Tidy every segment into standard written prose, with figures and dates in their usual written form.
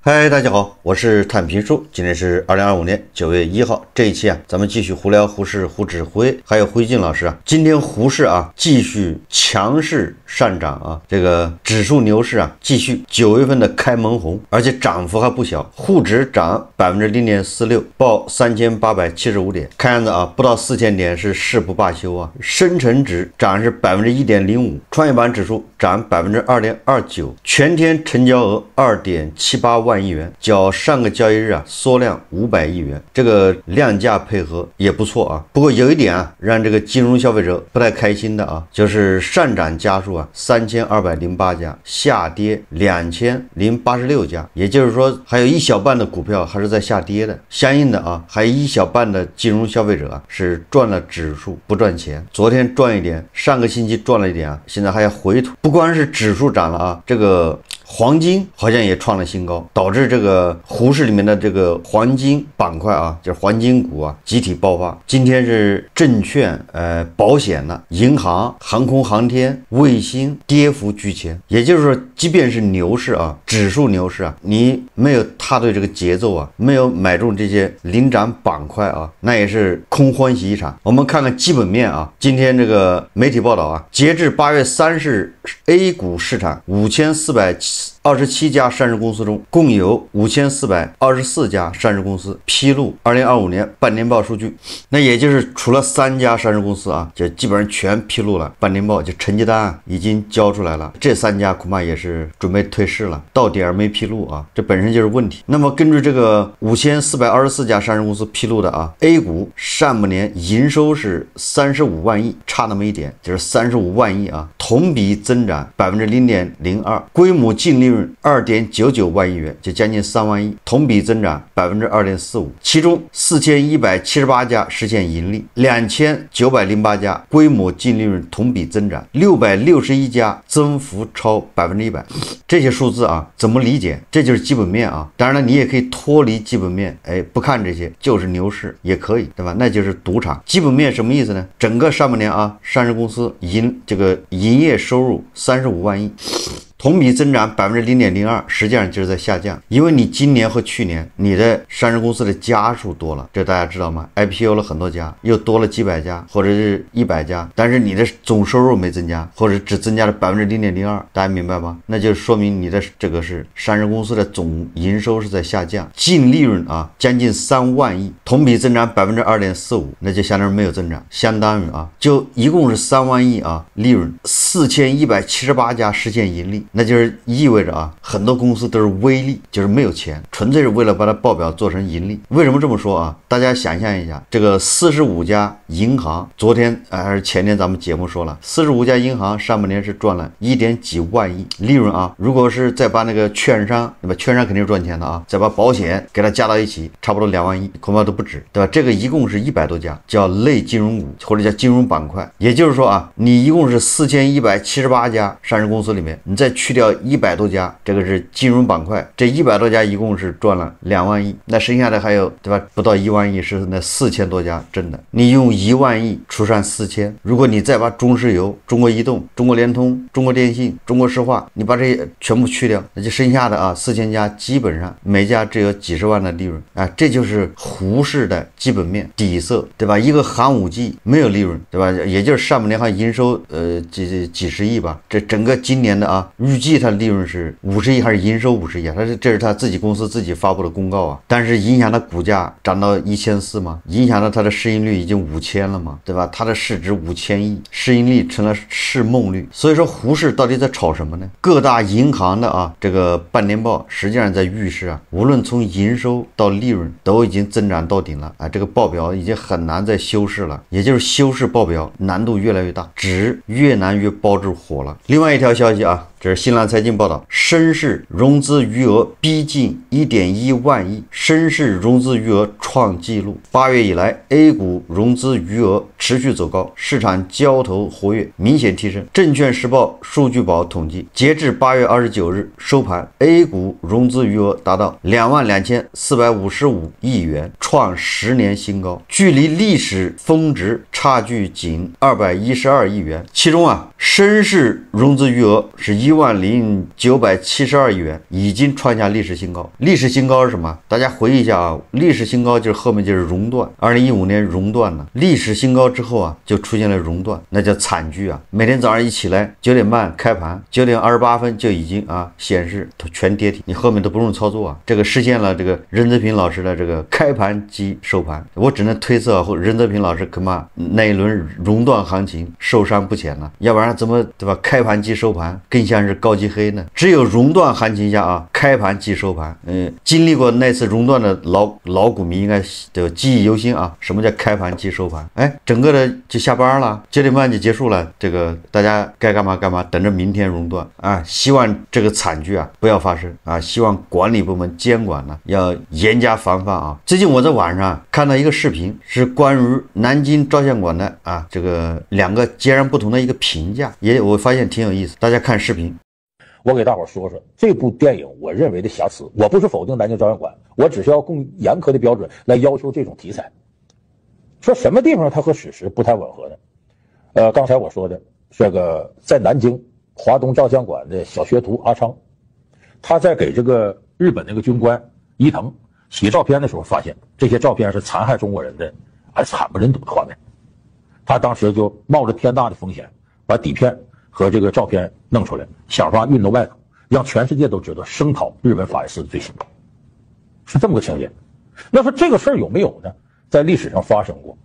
嗨，大家好，我是探评叔，今天是2025年9月1号。这一期咱们继续胡聊胡适、胡指挥，还有辉俊老师今天胡适继续强势上涨这个指数牛市继续9月份的开门红，而且涨幅还不小，沪指涨0.46%，报3875点，看样子不到4000点是誓不罢休深成指涨是1.05%，创业板指数涨2.29%，全天成交额2.78万亿元，较上个交易日缩量500亿元，这个量价配合也不错不过有一点让这个金融消费者不太开心的就是上涨家数3208家，下跌2086家，也就是说还有一小半的股票还是在下跌的，相应的还有一小半的金融消费者是赚了指数不赚钱，昨天赚一点，上个星期赚了一点现在还要回吐。不光是指数涨了这个黄金好像也创了新高，导致这个胡适里面的这个黄金板块就是黄金股集体爆发。今天是证券、保险银行、航空航天、卫星跌幅居前，也就是说，即便是牛市指数牛市你没有踏对这个节奏没有买中这些领涨板块那也是空欢喜一场。我们看看基本面今天这个媒体报道截至8月30日 A 股市场5427家上市公司中，共有5424家上市公司披露2025年半年报数据。那也就是除了3家上市公司就基本上全披露了半年报，就成绩单已经交出来了。这3家恐怕也是准备退市了，到点儿没披露这本身就是问题。那么根据这个5424家上市公司披露的A 股上半年营收是35万亿，差那么一点，就是35万亿同比增长0.02%，规模净利润2.99万亿元，就将近3万亿，同比增长2.45%。其中4178家实现盈利，2908家规模净利润同比增长，661家增幅超100%。这些数字怎么理解？这就是基本面当然了，你也可以脱离基本面，不看这些，就是牛市也可以，对吧？那就是赌场。基本面什么意思呢？整个上半年上市公司这个营业收入35万亿。同比增长0.02%，实际上就是在下降，因为你今年和去年你的上市公司的家数多了，这大家知道吗？ IPO 了很多家，又多了几百家或者是100家，但是你的总收入没增加，或者只增加了0.02%，大家明白吗？那就说明你的这个是上市公司的总营收是在下降，净利润将近3万亿，同比增长2.45%，那就相当于没有增长，相当于就一共是3万亿利润，4178家实现盈利。那就是意味着很多公司都是微利，就是没有钱，纯粹是为了把它报表做成盈利。为什么这么说大家想象一下，这个45家银行，昨天还是前天咱们节目说了，45家银行上半年是赚了1点几万亿利润如果是再把那个券商，对吧？券商肯定是赚钱的再把保险给它加到一起，差不多2万亿，恐怕都不止，对吧？这个一共是100多家，叫类金融股或者叫金融板块。也就是说你一共是4178家上市公司里面，你再去掉100多家，这个是金融板块，这100多家一共是赚了2万亿，那剩下的还有，对吧？不到1万亿是那4000多家挣的。你用1万亿除上4000，如果你再把中石油、中国移动、中国联通、中国电信、中国石化，你把这些全部去掉，那就剩下的4000家，基本上每家只有几十万的利润这就是胡适的基本面底色，对吧？一个寒武纪没有利润，对吧？也就是上半年营收几十亿吧，这整个今年的预计它的利润是50亿还是营收50亿这是他自己公司自己发布的公告但是影响它股价涨到1400吗？影响到它的市盈率已经5000了吗？对吧？它的市值5000亿，市盈率成了市梦率。所以说胡适到底在炒什么呢？各大银行的这个半年报实际上在预示无论从营收到利润都已经增长到顶了这个报表已经很难再修饰了，也就是修饰报表难度越来越大，纸越难越包住火了。另外一条消息这是新浪财经报道，深市融资余额逼近1.1万亿，深市融资余额创纪录。8月以来 A 股融资余额持续走高，市场交投活跃明显提升。证券时报数据宝统计，截至8月29日收盘 ，A 股融资余额达到22455亿元，创10年新高，距离历史峰值差距仅212亿元。其中深市融资余额是1 10972亿元，已经创下历史新高。历史新高是什么？大家回忆一下啊，历史新高就是后面就是熔断，2015年熔断了。历史新高之后啊，就出现了熔断，那叫惨剧啊！每天早上一起来9点半开盘，9点28分就已经显示全跌停，你后面都不用操作啊。这个实现了这个任泽平老师的这个开盘即收盘。我只能推测或任泽平老师恐怕那一轮熔断行情受伤不浅了，要不然怎么对吧？开盘即收盘，更像是高级黑呢。只有熔断行情下啊，开盘即收盘。经历过那次熔断的老股民应该对吧记忆犹新啊。什么叫开盘即收盘？整个的就下班了，9点半就结束了。这个大家该干嘛干嘛，等着明天熔断啊！希望这个惨剧啊不要发生啊！希望管理部门监管呢要严加防范啊！最近我在网上看到一个视频，是关于南京照相馆的这个2个截然不同的一个评价，我发现挺有意思，大家看视频。我给大伙说说这部电影我认为的瑕疵。我不是否定南京照相馆，我只是要更严苛的标准来要求这种题材。说什么地方它和史实不太吻合呢？刚才我说的这个在南京华东照相馆的小学徒阿昌，他在给这个日本那个军官伊藤洗照片的时候，发现这些照片是残害中国人的惨不忍睹的画面。他当时就冒着天大的风险，把底片和这个照片弄出来，想法运到外头，让全世界都知道声讨日本法西斯的罪行，是这么个情节。那说这个事儿有没有呢？在历史上发生过，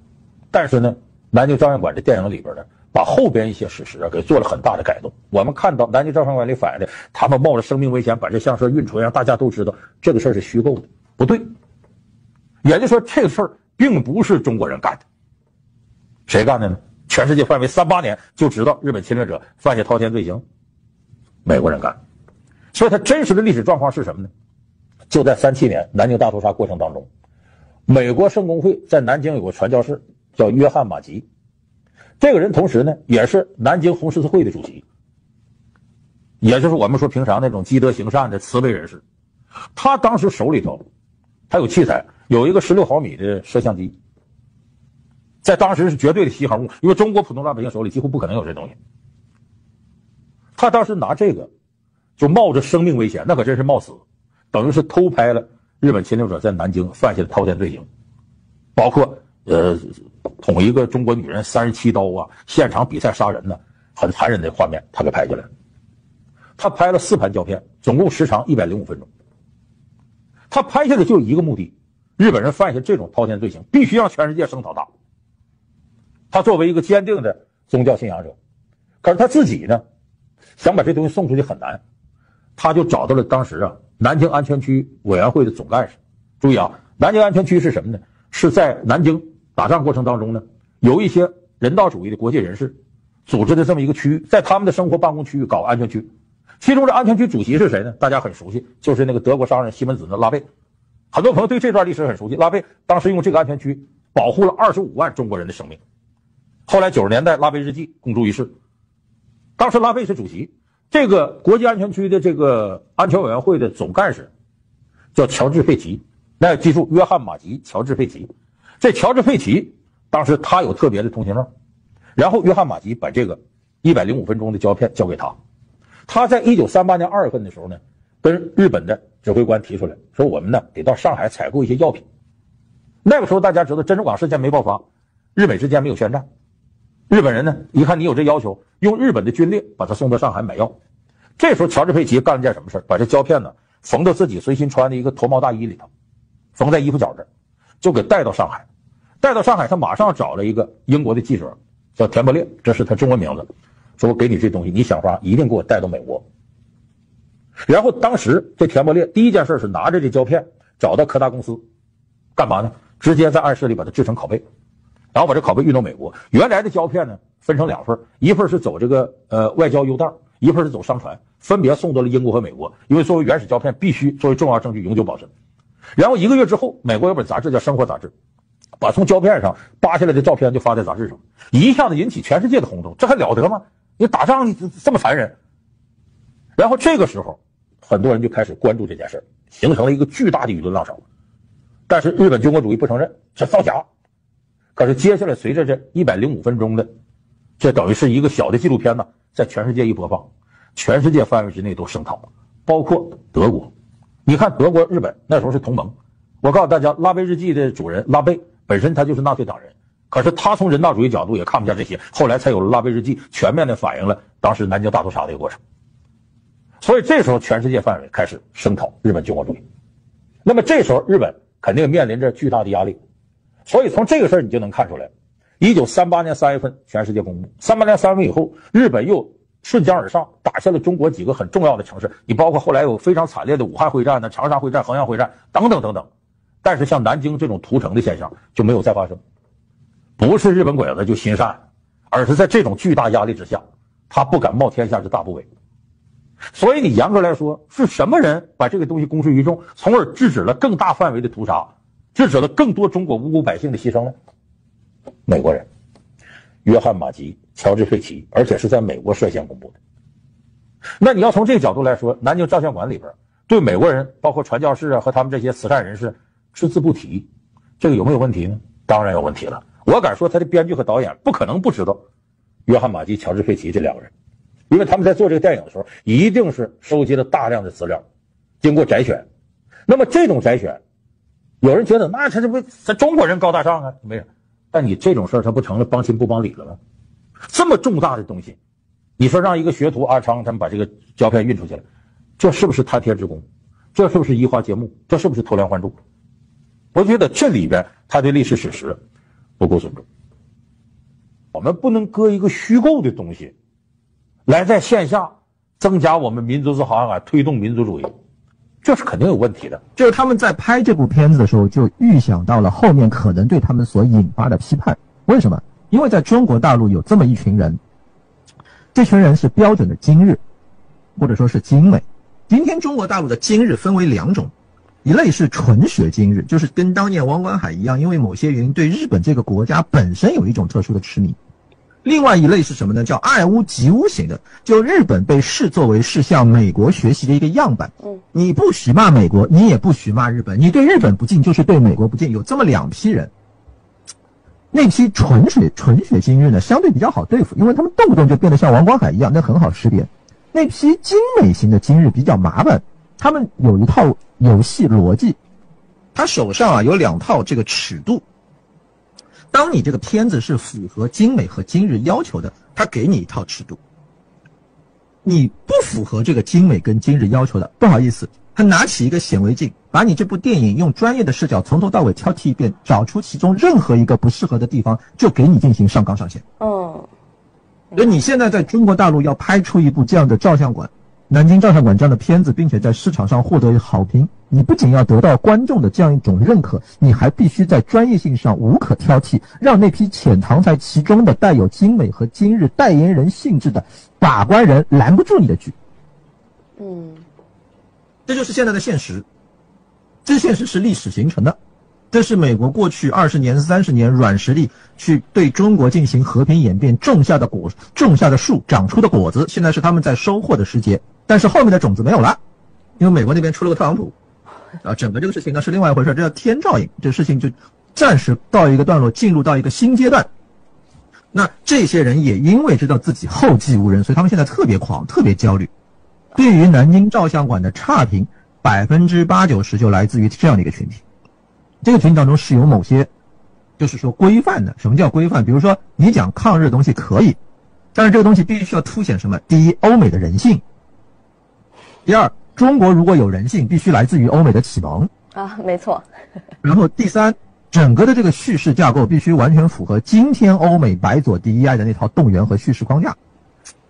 但是呢，南京照相馆这电影里边呢，把后边一些史实给做了很大的改动。我们看到南京照相馆里反映的，他们冒着生命危险把这相册运出来，让大家都知道这个事儿是虚构的，不对。也就是说，这个事儿并不是中国人干的，谁干的呢？全世界范围38年就知道日本侵略者犯下滔天罪行，美国人干。所以它真实的历史状况是什么呢？就在37年南京大屠杀过程当中，美国圣公会在南京有个传教士叫约翰马吉，这个人同时呢也是南京红十字会的主席，也就是我们说平常那种积德行善的慈悲人士。他当时手里头他有器材，有一个16毫米的摄像机，在当时是绝对的稀罕物，因为中国普通老百姓手里几乎不可能有这东西。他当时拿这个就冒着生命危险，那可真是冒死，等于是偷拍了日本侵略者在南京犯下的滔天罪行，包括捅一个中国女人37刀现场比赛杀人呢，很残忍的画面他给拍下来了。他拍了4盘胶片，总共时长105分钟。他拍下来就有一个目的，日本人犯下这种滔天罪行，必须让全世界声讨他。他作为一个坚定的宗教信仰者，可是他自己呢，想把这东西送出去很难，他就找到了当时南京安全区委员会的总干事。注意南京安全区是什么呢？是在南京打仗过程当中呢，有一些人道主义的国际人士组织的这么一个区域，在他们的生活办公区域搞安全区。其中这安全区主席是谁呢？大家很熟悉，就是那个德国商人西门子的拉贝。很多朋友对这段历史很熟悉，拉贝当时用这个安全区保护了25万中国人的生命。后来90年代拉贝日记公诸于世，当时拉贝是主席，这个国际安全区的这个安全委员会的总干事叫乔治佩奇。那记住，约翰马吉、乔治佩奇。这乔治佩奇当时他有特别的通行证，然后约翰马吉把这个105分钟的胶片交给他。他在1938年2月份的时候呢，跟日本的指挥官提出来说，我们呢得到上海采购一些药品。那个时候大家知道珍珠港事件没爆发，日美之间没有宣战，日本人呢一看你有这要求，用日本的军列把他送到上海买药。这时候乔治佩奇干了件什么事，把这胶片呢缝到自己随身穿的一个头毛大衣里头，缝在衣服角这儿，就给带到上海。带到上海，他马上找了一个英国的记者叫田伯列，这是他中文名字，说我给你这东西，你想法一定给我带到美国。然后当时这田伯列第一件事是拿着这胶片找到柯达公司，干嘛呢？直接在暗室里把它制成拷贝，然后把这拷贝运到美国。原来的胶片呢分成2份，一份是走这个外交邮袋，一份是走商船，分别送到了英国和美国，因为作为原始胶片必须作为重要证据永久保存。然后1个月之后，美国有本杂志叫《生活杂志》，把从胶片上扒下来的照片就发在杂志上，一下子引起全世界的轰动。这还了得吗？你打仗你这么残忍。然后这个时候很多人就开始关注这件事，形成了一个巨大的舆论浪潮。但是日本军国主义不承认，这造假。可是接下来随着这105分钟的，这等于是一个小的纪录片呢，在全世界一播放，全世界范围之内都声讨，包括德国。你看德国、日本那时候是同盟。我告诉大家，拉贝日记的主人拉贝本身他就是纳粹党人，可是他从人道主义角度也看不下这些，后来才有了拉贝日记，全面的反映了当时南京大屠杀的一个过程。所以这时候全世界范围开始声讨日本军国主义。那么这时候日本肯定面临着巨大的压力。所以从这个事儿你就能看出来，1938年3月份全世界公布，38年3月份以后，日本又顺江而上，打下了中国几个很重要的城市，你包括后来有非常惨烈的武汉会战呢、长沙会战、衡阳会战等等等等。但是像南京这种屠城的现象就没有再发生，不是日本鬼子就心善，而是在这种巨大压力之下，他不敢冒天下之大不韪。所以你严格来说，是什么人把这个东西公诸于众，从而制止了更大范围的屠杀，制止了更多中国无辜百姓的牺牲呢？美国人，约翰马吉、乔治费奇，而且是在美国率先公布的。那你要从这个角度来说，南京照相馆里边对美国人，包括传教士啊和他们这些慈善人士只字不提，这个有没有问题呢？当然有问题了。我敢说他的编剧和导演不可能不知道约翰马吉、乔治费奇这两个人，因为他们在做这个电影的时候一定是收集了大量的资料，经过摘选。那么这种摘选，有人觉得那他这不咱中国人高大上啊，没人。但你这种事儿他不成了帮亲不帮理了吗？这么重大的东西，你说让一个学徒阿昌他们把这个胶片运出去了，这是不是贪天之功？这是不是移花接木？这是不是偷梁换柱？我觉得这里边他对历史史实不够尊重。我们不能搁一个虚构的东西来在线下增加我们民族自豪感，推动民族主义，这是肯定有问题的。就是他们在拍这部片子的时候就预想到了后面可能对他们所引发的批判。为什么？因为在中国大陆有这么一群人，这群人是标准的精日，或者说是精美。今天中国大陆的精日分为两种，一类是纯血精日，就是跟当年王光海一样，因为某些原因对日本这个国家本身有一种特殊的痴迷。另外一类是什么呢？叫爱屋及乌型的，就日本被视作为是向美国学习的一个样板。你不许骂美国，你也不许骂日本，你对日本不敬就是对美国不敬，有这么两批人。那批纯血精日呢，相对比较好对付，因为他们动不动就变得像王光海一样，那很好识别。那批精美型的精日比较麻烦，他们有一套游戏逻辑，他手上有两套这个尺度。当你这个片子是符合精美和精日要求的，他给你一套尺度。你不符合这个精美跟精日要求的，不好意思，他拿起一个显微镜，把你这部电影用专业的视角从头到尾挑剔一遍，找出其中任何一个不适合的地方，就给你进行上纲上线。所以你现在在中国大陆要拍出一部这样的照相馆，南京照相馆这样的片子，并且在市场上获得好评，你不仅要得到观众的这样一种认可，你还必须在专业性上无可挑剔，让那批潜藏在其中的带有精美和今日代言人性质的把关人拦不住你的剧。这就是现在的现实，这现实是历史形成的，这是美国过去20年、30年软实力去对中国进行和平演变种下的树，长出的果子，现在是他们在收获的时节。但是后面的种子没有了，因为美国那边出了个特朗普，整个这个事情呢是另外一回事，这叫天照应，这事情就暂时到一个段落，进入到一个新阶段。那这些人也因为知道自己后继无人，所以他们现在特别狂，特别焦虑。对于南京照相馆的差评，80%-90%就来自于这样的一个群体。这个群体当中是有某些就是说规范的。什么叫规范？比如说你讲抗日的东西可以，但是这个东西必须要凸显什么？第一，欧美的人性；第二，中国如果有人性，必须来自于欧美的启蒙啊，没错。然后第三，整个的这个叙事架构必须完全符合今天欧美白左 DEI 的那套动员和叙事框架，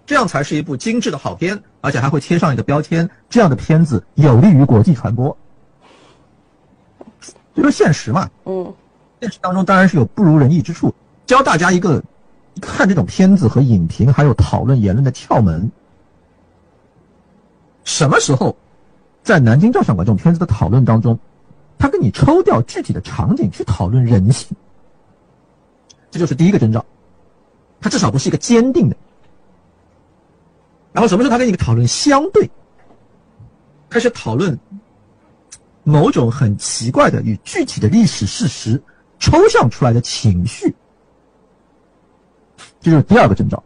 这样才是一部精致的好片，而且还会贴上一个标签，这样的片子有利于国际传播。这就是现实嘛。现实当中当然是有不如人意之处，教大家一个看这种片子和影评还有讨论言论的窍门。什么时候在南京照相馆这种片子的讨论当中，他跟你抽调具体的场景去讨论人性，这就是第一个征兆，他至少不是一个坚定的。然后什么时候他跟你讨论相对，开始讨论某种很奇怪的与具体的历史事实抽象出来的情绪，这就是第二个征兆。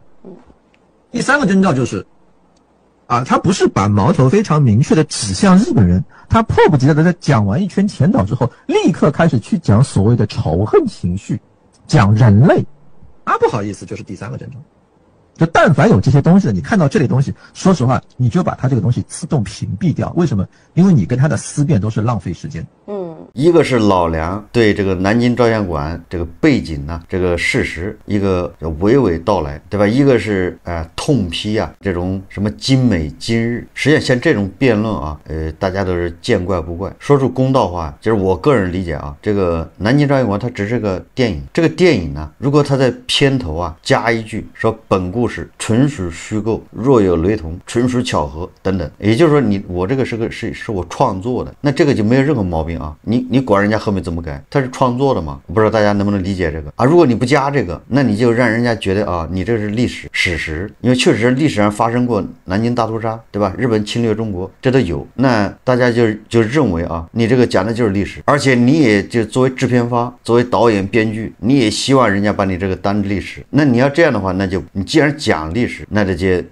第三个征兆就是啊，他不是把矛头非常明确的指向日本人，他迫不及待的在讲完一圈前导之后，立刻开始去讲所谓的仇恨情绪，讲人类。啊，不好意思，就是第3个战争。就但凡有这些东西的，你看到这类东西，说实话，你就把它这个东西自动屏蔽掉。为什么？因为你跟他的思辨都是浪费时间。一个是老梁对这个南京照相馆这个背景呢，这个事实一个娓娓道来，对吧？一个是痛批啊这种什么今美今日。实际上像这种辩论啊，大家都是见怪不怪。说出公道话，就是我个人理解啊，这个南京照相馆它只是个电影，这个电影呢，如果它在片头啊加一句说本故事纯属虚构，若有雷同，纯属巧合等等，也就是说我这个是我创作的，那这个就没有任何毛病啊。你管人家后面怎么改，他是创作的嘛？不知道大家能不能理解这个啊？如果你不加这个，那你就让人家觉得啊，你这是历史史实，因为确实历史上发生过南京大屠杀，对吧？日本侵略中国，这都有，那大家就认为啊，你这个讲的就是历史，而且你也就作为制片方，作为导演编剧，你也希望人家把你这个当历史。那你要这样的话，那就你既然讲历史，那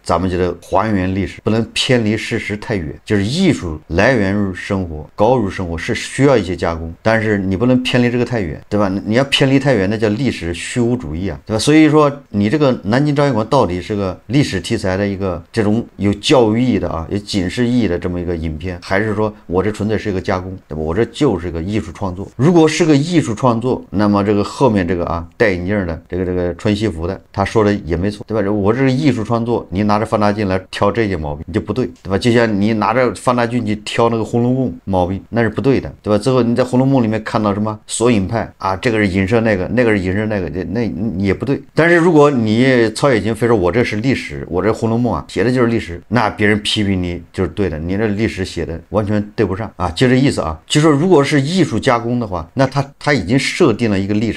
咱们就得还原历史，不能偏离事实太远。就是艺术来源于生活，高于生活，是需要一些加工，但是你不能偏离这个太远，对吧？你要偏离太远，那叫历史虚无主义啊，对吧？所以说你这个南京照相馆到底是个历史题材的一个这种有教育意义的啊，有警示意义的这么一个影片，还是说我这纯粹是一个加工，对吧？我这就是个艺术创作。如果是个艺术创作，那么这个后面这个啊戴眼镜的这个穿西服的，他说的也没错，对吧？我这个艺术创作，你拿着放大镜来挑这些毛病，你就不对，对吧？就像你拿着放大镜去挑那个《红楼梦》毛病，那是不对的，对吧？最后你在《红楼梦》里面看到什么索引派啊，这个是影射那个，那个是影射那个，那也不对。但是如果你曹雪芹非说我这是历史，我这《红楼梦》啊写的就是历史，那别人批评你就是对的，你这历史写的完全对不上啊，就这意思啊。就说如果是艺术加工的话，那他已经设定了一个立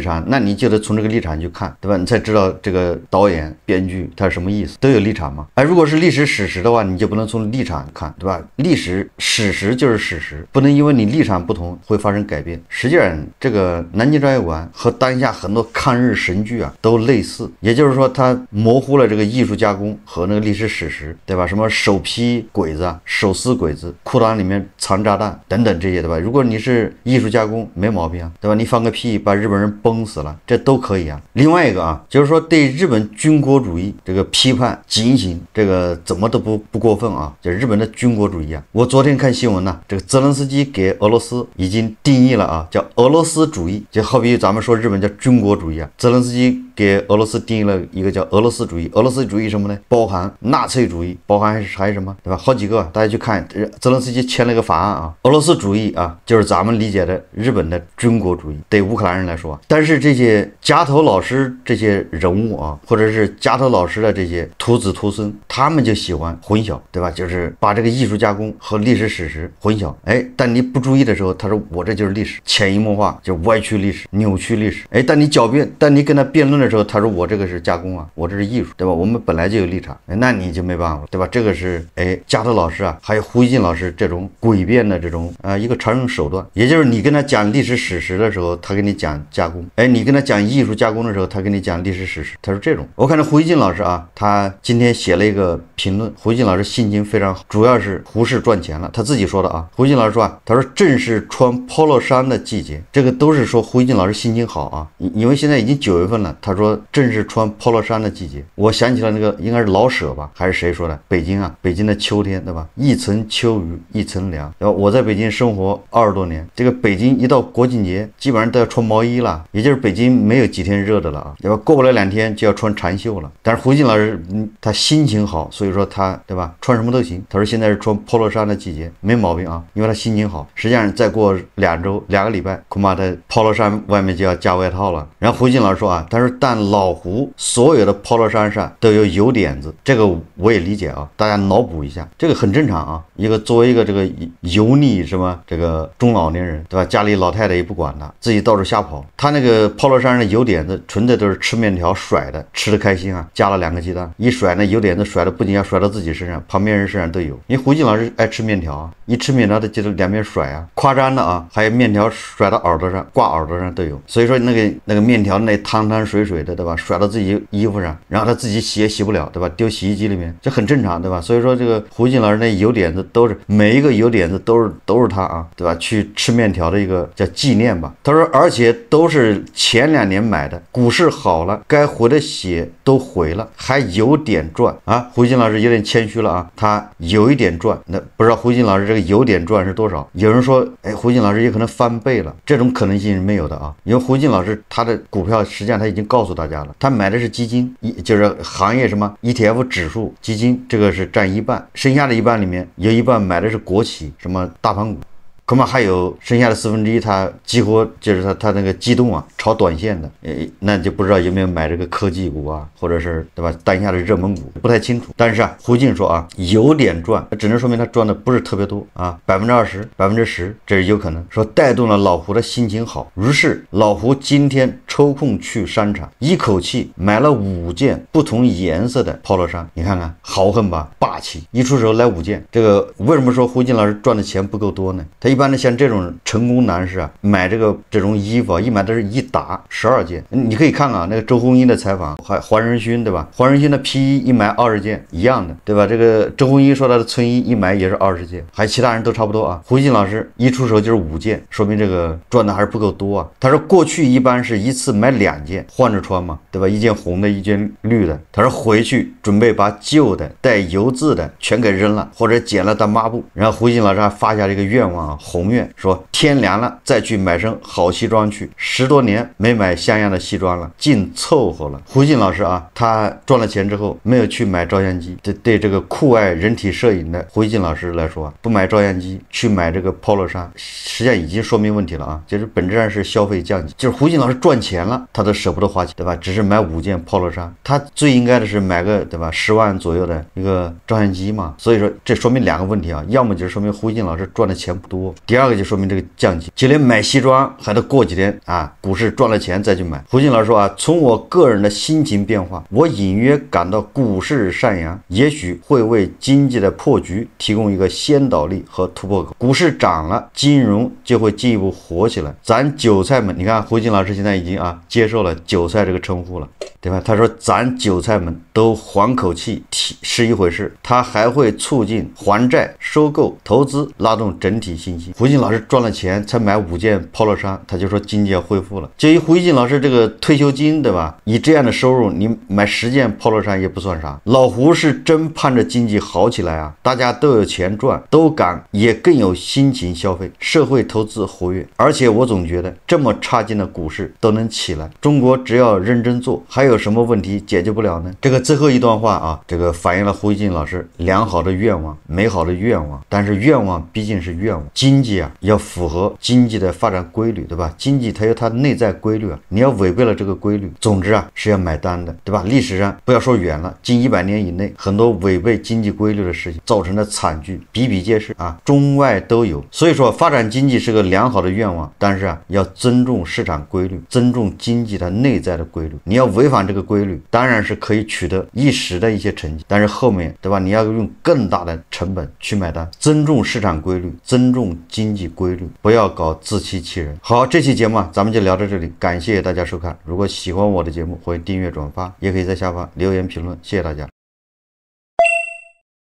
场，那你就得从这个立场去看，对吧？你才知道这个导演编剧他是什么意思，都有立场嘛。如果是历史史实的话，你就不能从立场看，对吧？历史史实就是史实，不能因为你立场不同会发生改变。实际上这个南京照相馆和当下很多抗日神剧啊都类似，也就是说它模糊了这个艺术加工和那个历史史实，对吧？什么手劈鬼子啊，手撕鬼子，裤裆里面藏炸弹等等这些，对吧？如果你是艺术加工没毛病啊，对吧？你放个屁把日本人崩死了，这都可以啊。另外一个啊，就是说对日本军国主义这个批判警醒，这个怎么都不过分啊，就日本的军国主义啊。我昨天看新闻呢，这个泽连斯基给俄罗斯已经定义了啊，叫俄罗斯主义，就好比咱们说日本叫军国主义啊，泽连斯基给俄罗斯定义了一个叫俄罗斯主义。俄罗斯主义什么呢？包含纳粹主义，包含还有什么，对吧？好几个，大家去看泽连斯基签了个法案啊，俄罗斯主义啊，就是咱们理解的日本的军国主义，对乌克兰人来说。但是这些夹头老师这些人物啊，或者是夹头老师的这些徒子徒孙，他们就喜欢混淆，对吧？就是把这个艺术加工和历史史实混淆。但你不注意的时候，他说我这就是历史，潜移默化就歪曲历史，扭曲历史。但你狡辩，但你跟他辩论的时候，他说我这个是加工啊，我这是艺术，对吧？我们本来就有立场，那你就没办法了，对吧？这个是夹头老师啊，还有胡一进老师这种诡辩的这种一个常用手段，也就是你跟他讲历史史实的时候，他跟你讲加工，你跟他讲艺术加工的时候，他跟你讲历史史实，他说这种。我看到胡一进老师啊，他今天写了一个评论，胡一进老师心情非常好，主要是胡适赚钱了，他自己说的啊。胡一进老师说啊，他说正是穿 polo 衫的季节，这个都是说胡一进老师心情好啊，因为现在已经9月份了，他说正是穿 polo 衫的季节。我想起了那个应该是老舍吧，还是谁说的？北京啊，北京的秋天，对吧？一层秋雨一层凉，对吧？我在北京生活20多年，这个北京一到国庆节基本上都要穿毛衣了，也就是北京没有几天热的了啊，对吧？过不了2天就要穿长袖了。但是胡进老师他心情好，所以说他，对吧？穿什么都行。他说现在是穿 polo 衫的季节，没毛病啊，因为他心情好。实际上再过2个礼拜，恐怕他 polo 衫外面就要加外套了。然后胡进老师说啊，他说但老胡所有的 polo 衫上都有油点子，这个我也理解啊，大家脑补一下，这个很正常啊。作为一个这个油腻什么这个中老年人，对吧？家里老太太也不管他，自己到处瞎跑。他那个 polo 衫上的油点子纯的都是吃面条甩的，吃的开心啊，加了2个鸡蛋，一甩那油点子甩的不仅要甩到自己身上，旁边人身上都有。因为胡进老师爱吃面条啊，一吃面条他记得2边面甩啊，夸张的啊，还有面条甩到耳朵上、挂耳朵上都有。所以说那个面条那汤汤水水的，对吧？甩到自己衣服上，然后他自己洗也洗不了，对吧？丢洗衣机里面，这很正常，对吧？所以说这个胡锦老师那油点子都是每一个油点子都是他啊，对吧？去吃面条的一个叫纪念吧。他说，而且都是前2年买的，股市好了，该回的血都回了，还有点赚啊。胡锦老师有点谦虚了啊，他有一点赚，那不知道胡锦老师这个有点赚是多少？有人说，哎，胡锦老师也可能翻倍了，这种可能性是没有的啊，因为胡锦老师他的股票实际上他已经告诉大家了，他买的是基金，就是行业什么 ETF 指数基金，这个是占一半，剩下的一半里面有一半买的是国企，什么大盘股。恐怕还有剩下的1/4，他几乎就是他那个激动啊，炒短线的，那就不知道有没有买这个科技股啊，或者是对吧当下的热门股，不太清楚。但是啊，胡静说啊，有点赚，只能说明他赚的不是特别多啊，20%、10%，这是有可能。说带动了老胡的心情好，于是老胡今天抽空去商场，一口气买了5件不同颜色的 polo 衫，你看看豪横吧，霸气，一出手来5件。这个为什么说胡静老师赚的钱不够多呢？他一般的像这种成功男士啊，买这种衣服啊，一买都是一打12件。你可以看啊，那个周鸿祎的采访，还黄仁勋对吧？黄仁勋的皮衣一买20件一样的，对吧？这个周鸿祎说他的春衣一买也是20件，还其他人都差不多啊。胡锦老师一出手就是5件，说明这个赚的还是不够多啊。他说过去一般是一次买2件换着穿嘛，对吧？一件红的，一件绿的。他说回去准备把旧的带油渍的全给扔了，或者剪了当抹布。然后胡锦老师还发下这个愿望啊，宏愿，说天凉了再去买身好西装去，10多年没买像样的西装了，净凑合了。胡锦老师啊，他赚了钱之后没有去买照相机，对这个酷爱人体摄影的胡锦老师来说啊，不买照相机去买这个 polo 衫，实际上已经说明问题了啊，就是本质上是消费降级，就是胡锦老师赚钱了，他都舍不得花钱，对吧？只是买5件 polo 衫，他最应该的是买个对吧10万左右的一个照相机嘛。所以说这说明2个问题啊，要么就是说明胡锦老师赚的钱不多，第二个就说明这个降级，就连买西装还得过几天啊，股市赚了钱再去买。胡锦老师说啊，从我个人的心情变化，我隐约感到股市上扬也许会为经济的破局提供一个先导力和突破口，股市涨了，金融就会进一步火起来。咱韭菜们，你看胡锦老师现在已经接受了韭菜这个称呼了，对吧？他说咱韭菜们都缓口气是一回事，他还会促进还债、收购、投资，拉动整体信心。胡锦老师赚了钱才买5件 polo 衫，他就说经济要恢复了。就以胡锦老师这个退休金，对吧？以这样的收入，你买10件 polo 衫也不算啥。老胡是真盼着经济好起来啊，大家都有钱赚，都敢也更有心情消费，社会投资活跃。而且我总觉得这么差劲的股市都能起来，中国只要认真做，还有什么问题解决不了呢？这个最后一段话啊，这个反映了胡锦老师良好的愿望、美好的愿望，但是愿望毕竟是愿望，经济啊要符合经济的发展规律，对吧？经济它有它内在规律啊，你要违背了这个规律，总之啊是要买单的，对吧？历史上不要说远了，近100年以内，很多违背经济规律的事情造成的惨剧比比皆是啊，中外都有。所以说发展经济是个良好的愿望，但是啊要尊重市场规律，尊重经济的内在的规律。你要违反这个规律，当然是可以取得一时的一些成绩，但是后面对吧，你要用更大的成本去买单。尊重市场规律，尊重经济规律，不要搞自欺欺人。好，这期节目咱们就聊到这里，感谢大家收看。如果喜欢我的节目，欢迎订阅转发，也可以在下方留言评论，谢谢大家。